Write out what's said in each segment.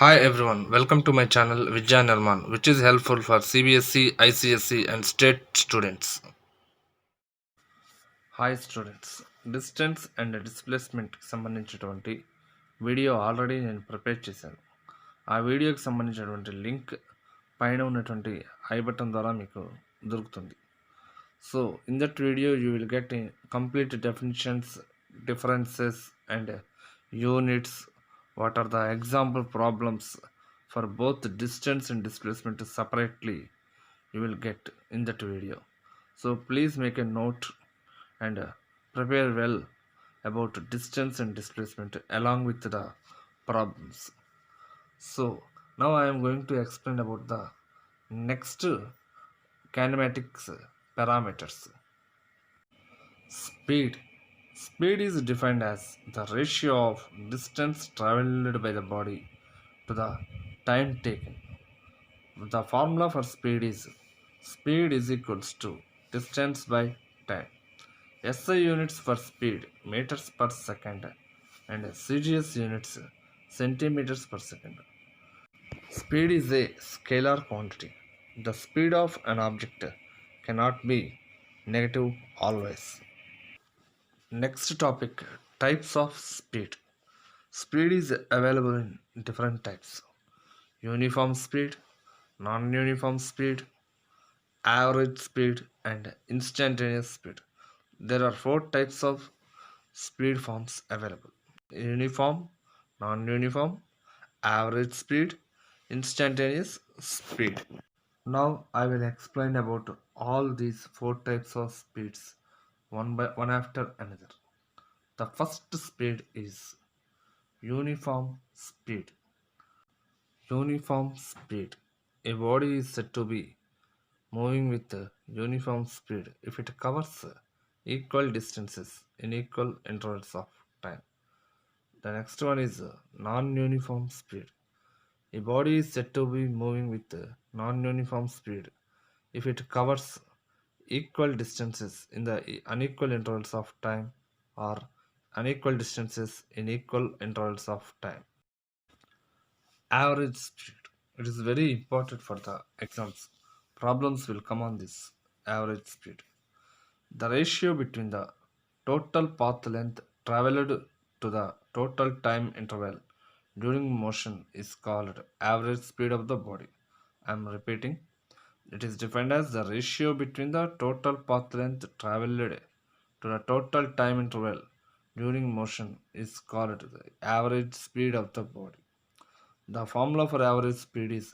Hi everyone, welcome to my channel VIDYANIRMAN, which is helpful for CBSE, ICSE and state students. Hi students, distance and displacement కి సంబంధించినటువంటి video already నేను prepare చేశాను. ఆ వీడియోకి సంబంధించినటువంటి link పైన ఉన్నటువంటి ఐ బటన్ ద్వారా మీకు దొరుకుతుంది. So in that video you will get complete definitions, differences and units. What are the example problems for both distance and displacement separately you will get in that video. So please make a note and prepare well about distance and displacement along with the problems. So now I am going to explain about the next kinematics parameters. Speed is defined as the ratio of distance traveled by the body to the time taken. The formula for speed is equals to distance by time. SI units for speed meters per second and CGS units centimeters per second. Speed is a scalar quantity. The speed of an object cannot be negative always. Next topic, types of speed. Speed is available in different types: uniform speed, non-uniform speed, average speed and instantaneous speed. There are four types of speed forms available: uniform, non-uniform, average speed, instantaneous speed. Now I will explain about all these four types of speeds one after another. The first speed is uniform speed. Uniform speed. A body is said to be moving with uniform speed if it covers equal distances in equal intervals of time. The next one is non-uniform speed. A body is said to be moving with non-uniform speed if it covers equal distances in the unequal intervals of time or unequal distances in equal intervals of time. Average speed. It is very important for the exams. Problems will come on this average speed. The ratio between the total path length traveled to the total time interval during motion is called average speed of the body. I am repeating. It is defined as the ratio between the total path length traveled to the total time interval during motion is called the average speed of the body. The formula for average speed is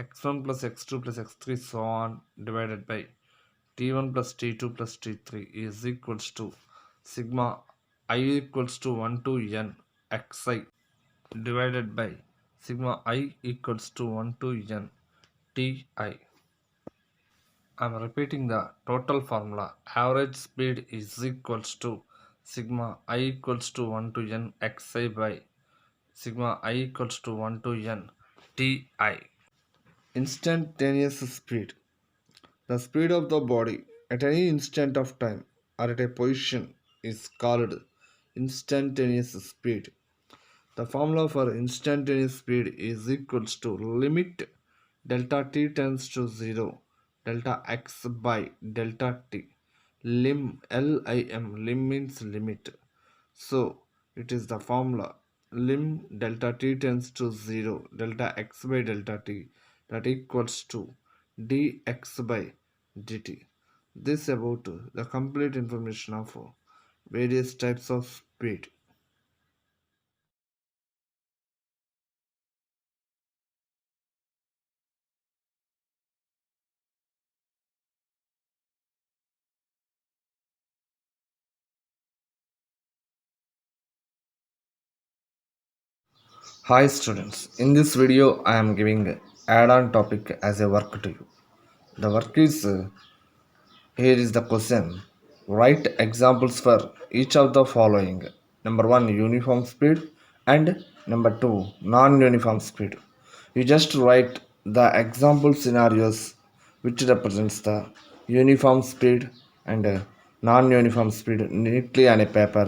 x1 plus x2 plus x3 so on divided by t1 plus t2 plus t3 is equals to sigma I equals to 1 to n xi divided by sigma I equals to 1 to n ti. I am repeating the total formula. Average speed is equals to sigma I equals to 1 to n xi by sigma I equals to 1 to n ti. Instantaneous speed. The speed of the body at any instant of time or at a position is called instantaneous speed. The formula for instantaneous speed is equals to limit delta t tends to 0 delta x by delta t. Lim means limit. So it is the formula lim delta t tends to 0 delta x by delta t that equals to dx by dt. This about the complete information of various types of speed. Hi students, in this video I am giving add-on topic as a work to you. The work is here is the question. Write examples for each of the following. Number 1 uniform speed and number 2 non-uniform speed. You just write the example scenarios which represents the uniform speed and non-uniform speed neatly on a paper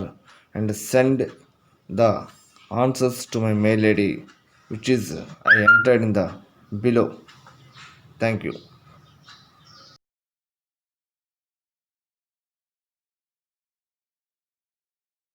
and send the answers to my mail ID which is I entered in the below. Thank you.